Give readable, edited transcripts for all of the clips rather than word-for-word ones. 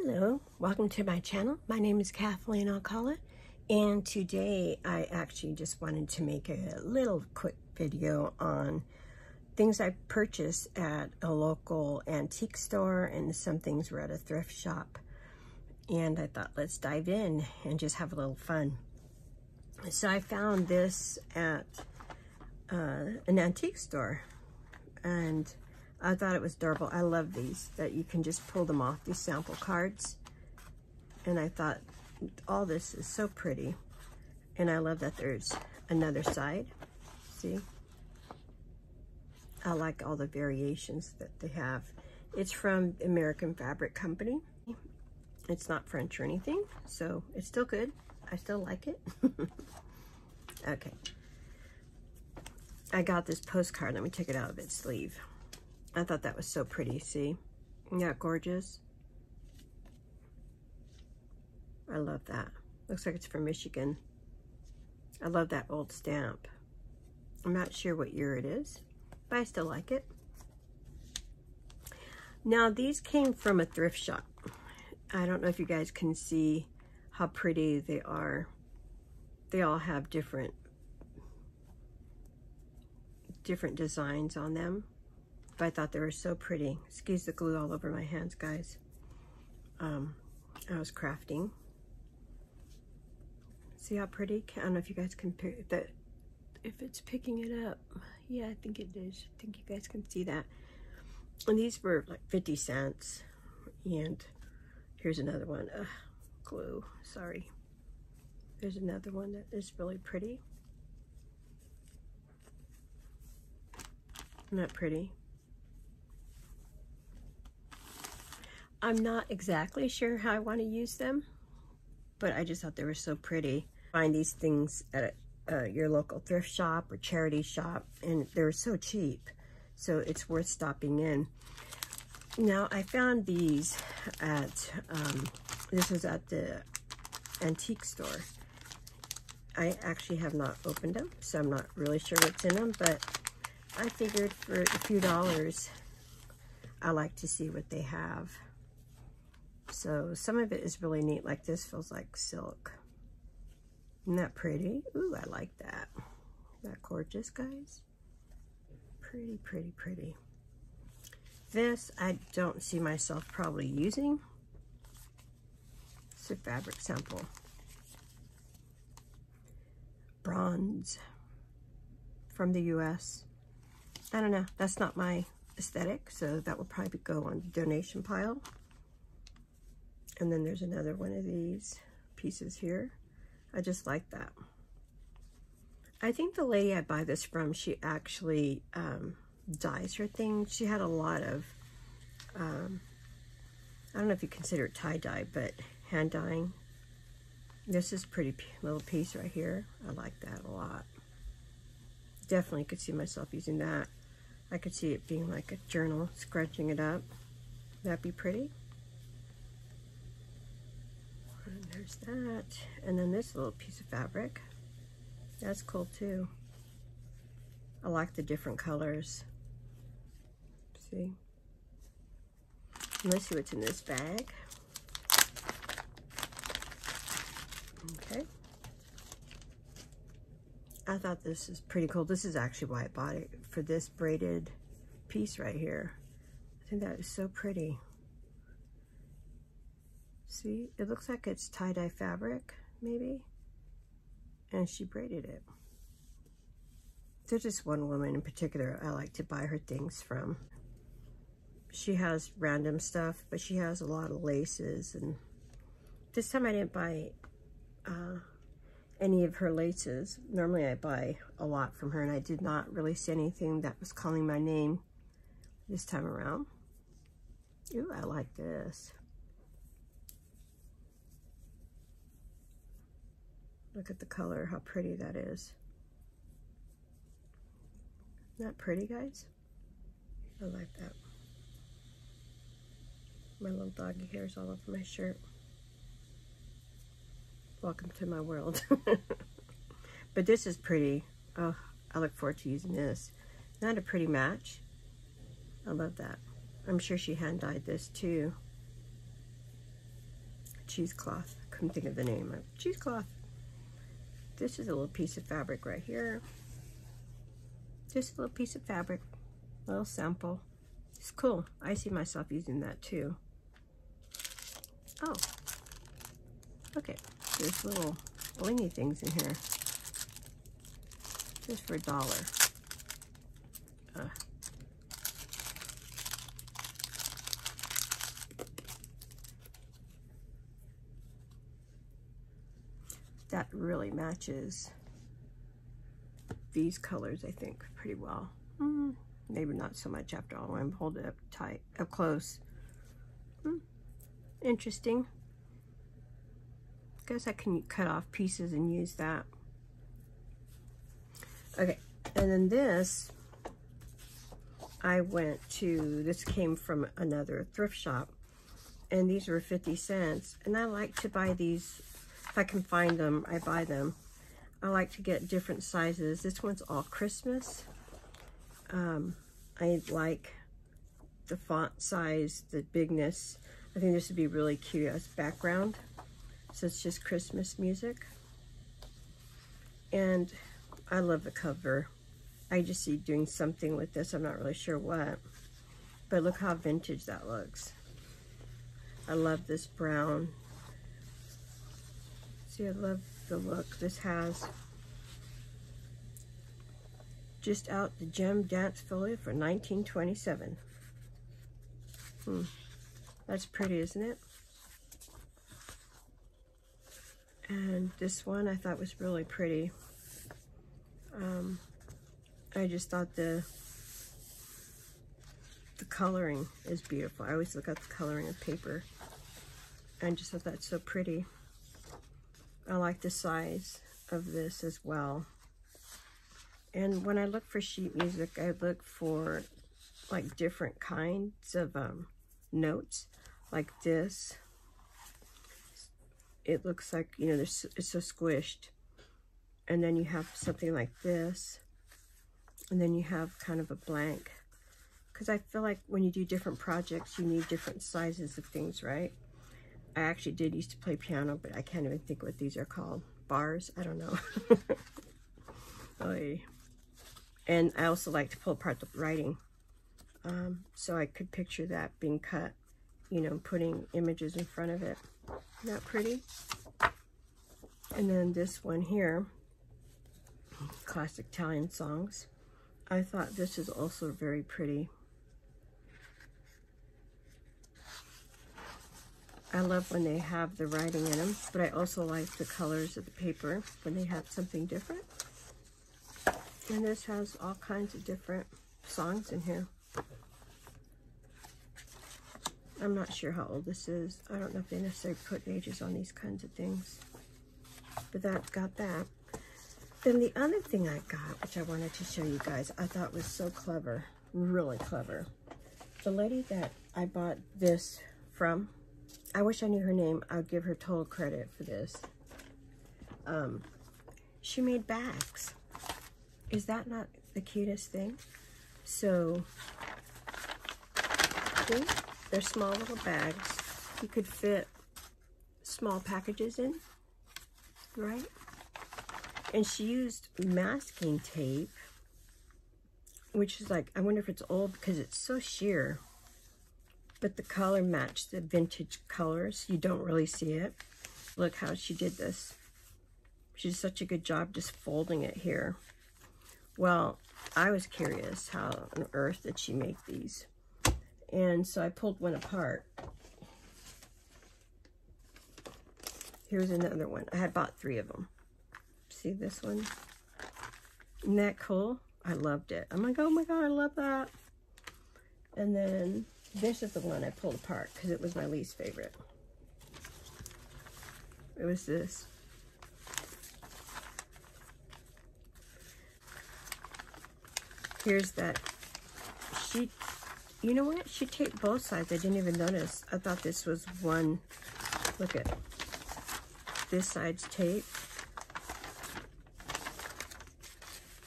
Hello, welcome to my channel. My name is Kathleen Alcala, and today I actually just wanted to make a little quick video on things I purchased at a local antique store, and some things were at a thrift shop. And I thought, let's dive in and just have a little fun. So I found this at an antique store, and I thought it was adorable. I love these, that you can just pull them off, these sample cards. And I thought, all this is so pretty. And I love that there's another side. See? I like all the variations that they have. It's from American Fabric Company. It's not French or anything, so it's still good. I still like it. Okay. I got this postcard. Let me take it out of its sleeve. I thought that was so pretty, see? Isn't that gorgeous? I love that. Looks like it's from Michigan. I love that old stamp. I'm not sure what year it is, but I still like it. Now, these came from a thrift shop. I don't know if you guys can see how pretty they are. They all have different designs on them. But I thought they were so pretty. Excuse the glue all over my hands, guys. I was crafting. See how pretty? I don't know if you guys can that, if it's picking it up. Yeah, I think it is. I think you guys can see that. And these were like 50 cents. And here's another one. Glue. Sorry. There's another one that is really pretty. Isn't that pretty? I'm not exactly sure how I want to use them, but I just thought they were so pretty. Find these things at your local thrift shop or charity shop, and they're so cheap, so it's worth stopping in. Now, I found these at, this was at the antique store. I actually have not opened them, so I'm not really sure what's in them, but I figured for a few dollars, I like to see what they have. So some of it is really neat, like this feels like silk. Isn't that pretty? Ooh, I like that. Isn't that gorgeous, guys? Pretty, pretty, pretty. This, I don't see myself probably using. It's a fabric sample. Bronze from the US. I don't know, that's not my aesthetic, so that will probably go on the donation pile. And then there's another one of these pieces here. I just like that. I think the lady I buy this from, she actually dyes her things. She had a lot of, I don't know if you consider it tie-dye, but hand dyeing. This is a pretty little piece right here. I like that a lot. Definitely could see myself using that. I could see it being like a journal, scrunching it up. That'd be pretty. And there's that. And then this little piece of fabric. That's cool too. I like the different colors. See? And let's see what's in this bag. Okay. I thought this is pretty cool. This is actually why I bought it, for this braided piece right here. I think that is so pretty. See, it looks like it's tie-dye fabric, maybe, and she braided it. There's just one woman in particular I like to buy her things from. She has random stuff, but she has a lot of laces, and this time I didn't buy any of her laces. Normally I buy a lot from her, and I did not really see anything that was calling my name this time around. Ooh, I like this. Look at the color, how pretty that is. Isn't that pretty, guys? I like that. My little doggy hair's all over my shirt. Welcome to my world. But this is pretty. Oh, I look forward to using this. Not a pretty match. I love that. I'm sure she hand dyed this too. cheesecloth. Couldn't think of the name of cheesecloth. This is a little piece of fabric right here. Just a little piece of fabric, little sample. It's cool. I see myself using that too. Oh, look at there's little blingy things in here. Just for $1. That really matches these colors, I think, pretty well. Maybe not so much after all. I'm holding it up tight, up close. Interesting. Guess I can cut off pieces and use that. Okay, and then this, I went to, this came from another thrift shop, and these were 50 cents. And I like to buy these, if I can find them, I buy them. I like to get different sizes. This one's all Christmas. I like the font size, the bigness. I think this would be really cute as background. So it's just Christmas music. And I love the cover. I just see doing something with this. I'm not really sure what. But look how vintage that looks. I love this brown. See, I love the look this has. Just out the gem dance folio for $19.27. That's pretty, isn't it? And this one I thought was really pretty. I just thought the coloring is beautiful. I always look at the coloring of paper. I just thought that's so pretty. I like the size of this as well. And when I look for sheet music, I look for like different kinds of notes, like this. It looks like, you know, it's so squished. And then you have something like this. And then you have kind of a blank. Because I feel like when you do different projects, you need different sizes of things, right? I actually did used to play piano, but I can't even think what these are called. Bars? I don't know. Oy. And I also like to pull apart the writing. So I could picture that being cut, you know, putting images in front of it. Isn't that pretty? And then this one here, classic Italian songs. I thought this is also very pretty. I love when they have the writing in them, but I also like the colors of the paper when they have something different. And this has all kinds of different songs in here. I'm not sure how old this is. I don't know if they necessarily put ages on these kinds of things. But that got that. Then the other thing I got, which I wanted to show you guys, I thought was so clever. Really clever. The lady that I bought this from, I wish I knew her name. I would give her total credit for this. She made bags. Is that not the cutest thing? So, see? They're small little bags. You could fit small packages in, right? And she used masking tape, which is like, I wonder if it's old because it's so sheer. But the color matched the vintage colors. You don't really see it. Look how she did this. She did such a good job just folding it here. Well, I was curious how on earth did she make these? And so I pulled one apart. Here's another one. I had bought 3 of them. See this one? Isn't that cool? I loved it. I'm like, oh my God, I love that. And then this is the one I pulled apart because it was my least favorite. It was this. Here's that. She, you know what? She taped both sides. I didn't even notice. I thought this was one. Look at this side's taped.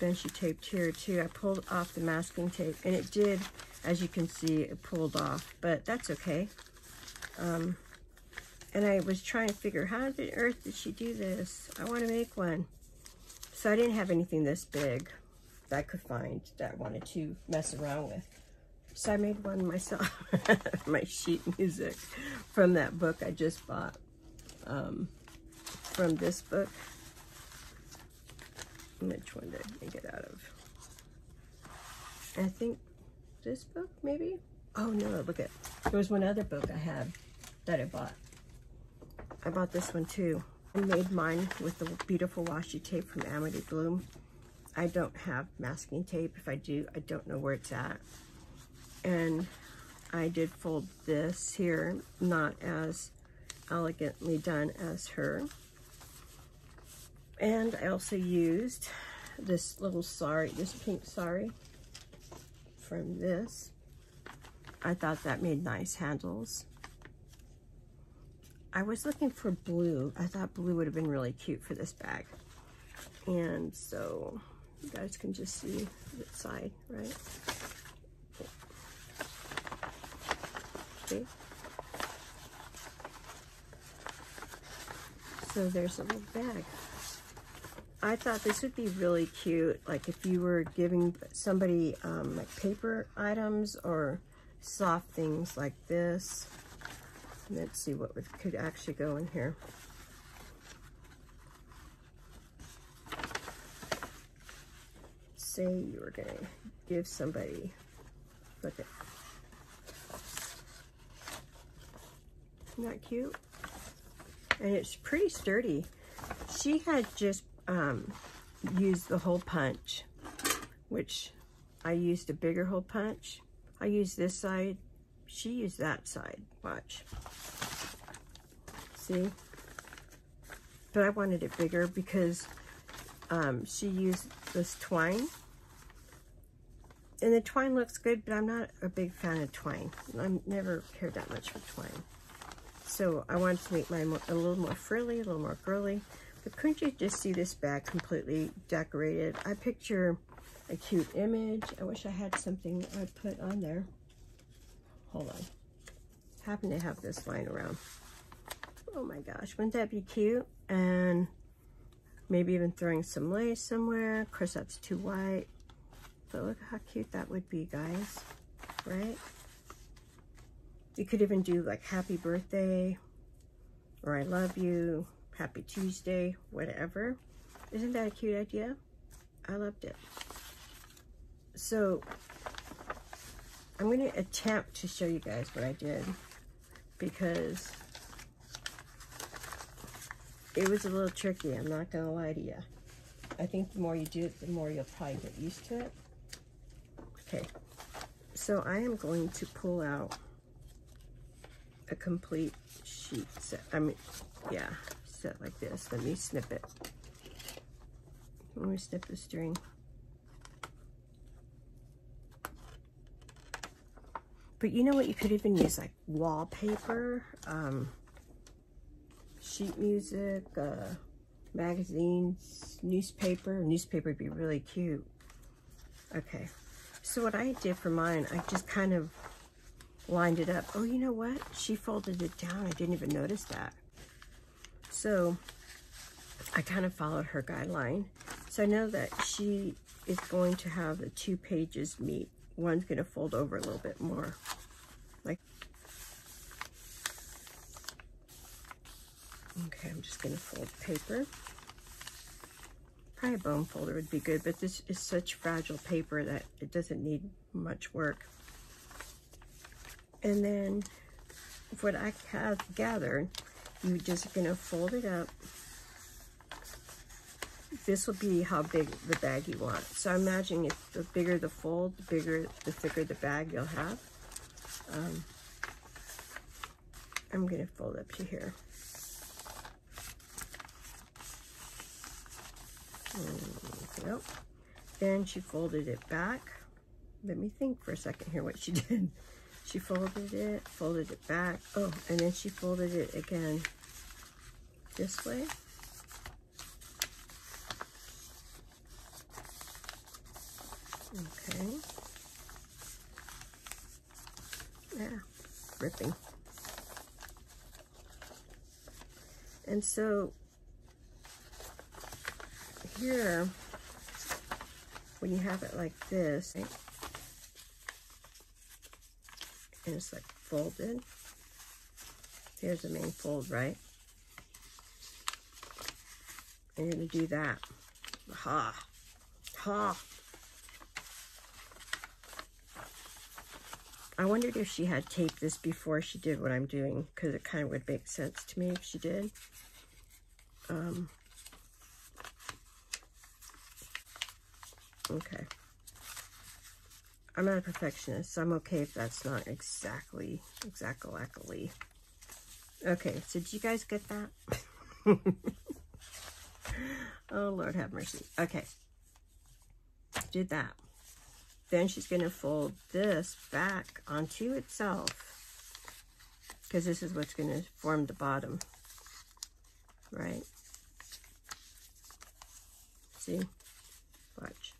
Then she taped here too. I pulled off the masking tape, and it did, as you can see, it pulled off, but that's okay. And I was trying to figure, how on earth did she do this? I want to make one. So I didn't have anything this big that I could find that I wanted to mess around with. So I made one myself. My sheet music from that book I just bought. From this book. Which one did I make it out of? I think this book, maybe? Oh no, look at, there was one other book I had that I bought. I bought this one too. I made mine with the beautiful washi tape from Amity Bloom. I don't have masking tape. If I do, I don't know where it's at. And I did fold this here, not as elegantly done as her. And I also used this little sari, this pink sari from this. I thought that made nice handles. I was looking for blue. I thought blue would have been really cute for this bag. And so you guys can just see the side, right? See? So there's a little bag. I thought this would be really cute, like if you were giving somebody like paper items or soft things like this. Let's see what could actually go in here. Say you were gonna give somebody, look at, isn't that cute? And it's pretty sturdy. She had just used the hole punch, which I used a bigger hole punch. I used this side. She used that side. Watch. See? But I wanted it bigger because she used this twine. And the twine looks good, but I'm not a big fan of twine. I've never cared that much for twine. So I wanted to make mine a little more frilly, a little more girly. But couldn't you just see this bag completely decorated? I picture a cute image. I wish I had something I'd put on there. Hold on. Happen to have this lying around. Oh my gosh, wouldn't that be cute? And maybe even throwing some lace somewhere. Of course, that's too white. But look how cute that would be, guys. Right? You could even do like happy birthday or I love you, happy Tuesday, whatever. Isn't that a cute idea? I loved it. So I'm going to attempt to show you guys what I did because it was a little tricky. I'm not going to lie to you. I think the more you do it, the more you'll probably get used to it. Okay, so I am going to pull out a complete sheet set. I mean, yeah, set like this. Let me snip it. Let me snip the string. But you know what? You could even use like wallpaper, sheet music, magazines, newspaper. Newspaper would be really cute. Okay, so what I did for mine, I just kind of lined it up. Oh, you know what? She folded it down. I didn't even notice that. So I kind of followed her guideline. So I know that she is going to have the 2 pages meet. One's going to fold over a little bit more. Like, okay, I'm just going to fold paper. Probably a bone folder would be good, but this is such fragile paper that it doesn't need much work. And then what I have gathered, you're just going to fold it up. This will be how big the bag you want. So I'm imagining if the bigger the fold, the thicker the bag you'll have. I'm going to fold up to here. Nope. Then she folded it back. Let me think for a second here what she did. She folded it back. Oh, and then she folded it again this way. Okay. Yeah, ripping. And so here, when you have it like this, right, and it's like folded, here's the main fold, right? And you're gonna do that. Ha, ha. I wondered if she had taped this before she did what I'm doing, because it kind of would make sense to me if she did. Okay. I'm not a perfectionist, so I'm okay if that's not exactly. Okay, so did you guys get that? Oh, Lord have mercy. Okay. Did that. Then she's going to fold this back onto itself, because this is what's going to form the bottom, right? See? Watch.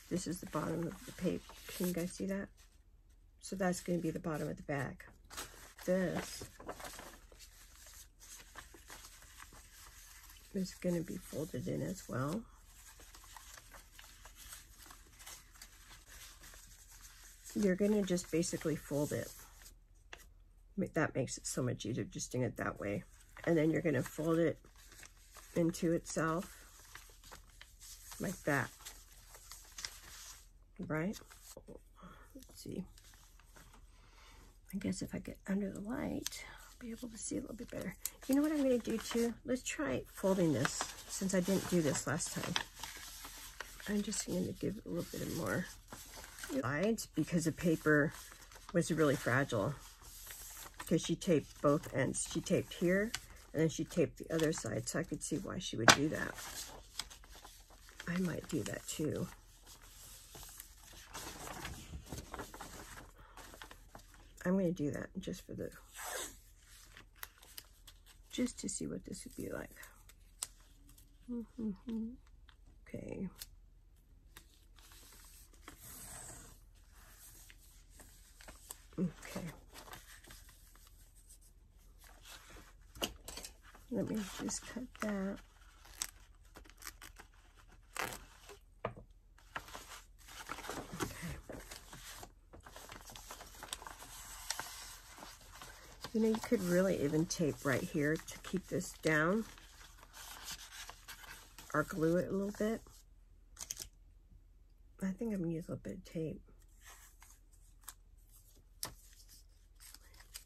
This is the bottom of the paper. Can you guys see that? So that's going to be the bottom of the bag. This is going to be folded in as well. You're going to just basically fold it. That makes it so much easier just doing it that way. And then you're going to fold it into itself like that. Right? Let's see. I guess if I get under the light, I'll be able to see a little bit better. You know what I'm going to do too? Let's try folding this, since I didn't do this last time. I'm just going to give it a little bit more sides, because the paper was really fragile, because she taped both ends. She taped here, and then she taped the other side, so I could see why she would do that. I might do that too. I'm going to do that just for just to see what this would be like. Okay. Okay. Let me just cut that. You know, you could really even tape right here to keep this down, or glue it a little bit. I think I'm going to use a little bit of tape.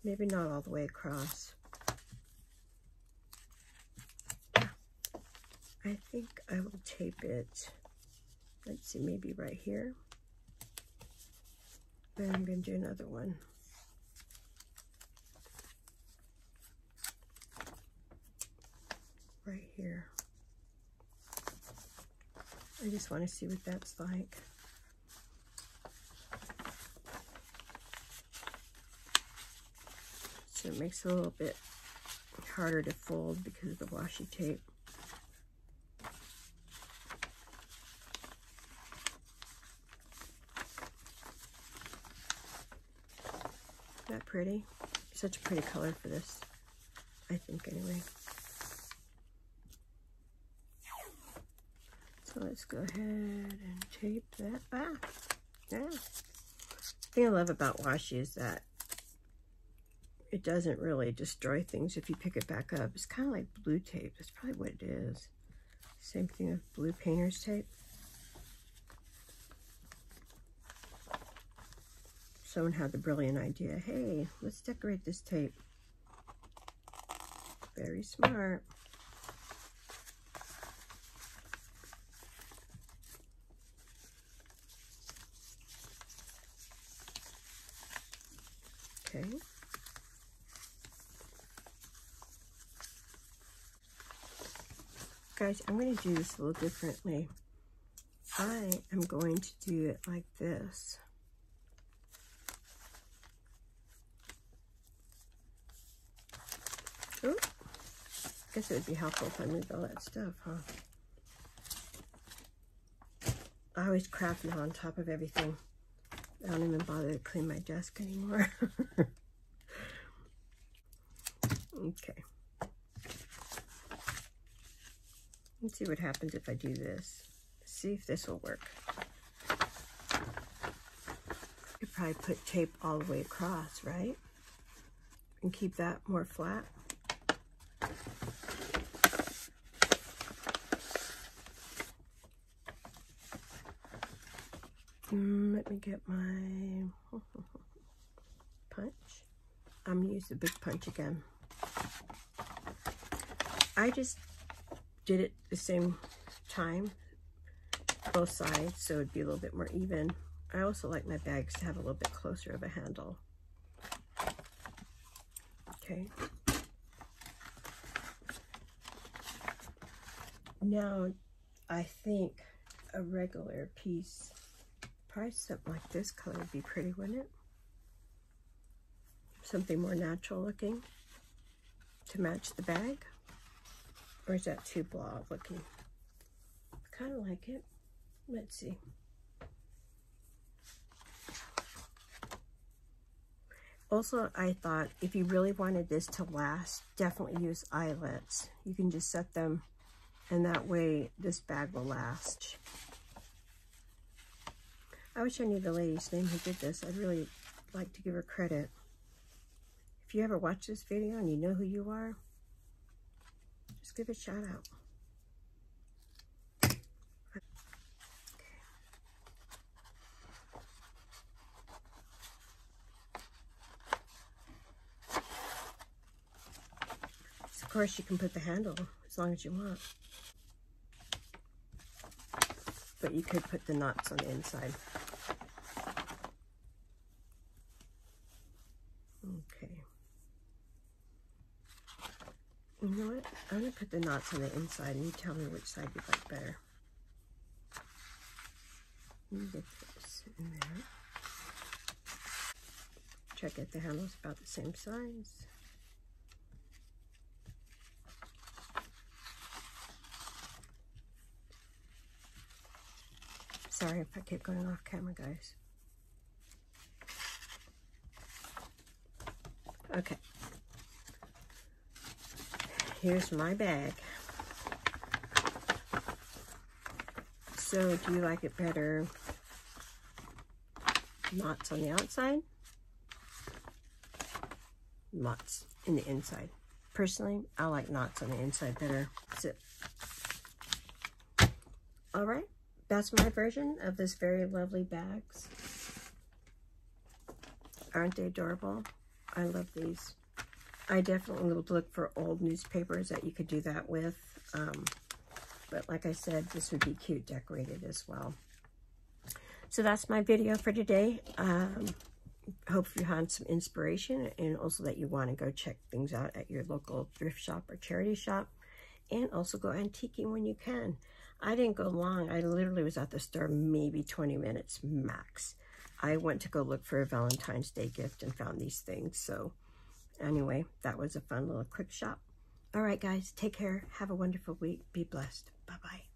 Maybe not all the way across. I think I will tape it, let's see, maybe right here. Then I'm going to do another one. Right here. I just want to see what that's like. So it makes it a little bit harder to fold because of the washi tape. Isn't that pretty? Such a pretty color for this, I think, anyway. So let's go ahead and tape that back. Yeah. The thing I love about washi is that it doesn't really destroy things if you pick it back up. It's kind of like blue tape. That's probably what it is. Same thing with blue painter's tape. Someone had the brilliant idea, hey, let's decorate this tape. Very smart. Okay. Guys, I'm going to do this a little differently. I am going to do it like this. Ooh. I guess it would be helpful if I moved all that stuff, huh? I always craft now on top of everything. I don't even bother to clean my desk anymore. Okay. Let's see what happens if I do this. See if this will work. Could probably put tape all the way across, right? And keep that more flat. Let me get my punch. I'm gonna use the big punch again. I just did it the same time, both sides, so it'd be a little bit more even. I also like my bags to have a little bit closer of a handle. Okay. Now, I think a regular piece, probably something like this color would be pretty, wouldn't it? Something more natural looking to match the bag. Or is that too blah looking? I kind of like it. Let's see. Also, I thought if you really wanted this to last, definitely use eyelets. You can just set them, and that way this bag will last. I wish I knew the lady's name who did this. I'd really like to give her credit. If you ever watch this video and you know who you are, just give a shout out. Of course, you can put the handle as long as you want. But you could put the knots on the inside. Okay. You know what? I'm going to put the knots on the inside and you tell me which side you'd like better. Let me get this in there. Check it, the handle's about the same size. Sorry if I keep going off camera, guys. Okay. Here's my bag. So, do you like it better knots on the outside? Knots in the inside. Personally, I like knots on the inside better. That's it. All right. That's my version of this very lovely bags. Aren't they adorable? I love these. I definitely would look for old newspapers that you could do that with. But like I said, this would be cute decorated as well. So that's my video for today. Hope you had some inspiration, and also that you want to go check things out at your local thrift shop or charity shop. And also go antiquing when you can. I didn't go long. I literally was at the store maybe 20 minutes max. I went to go look for a Valentine's Day gift and found these things. So anyway, that was a fun little quick shop. All right, guys, take care. Have a wonderful week. Be blessed. Bye-bye.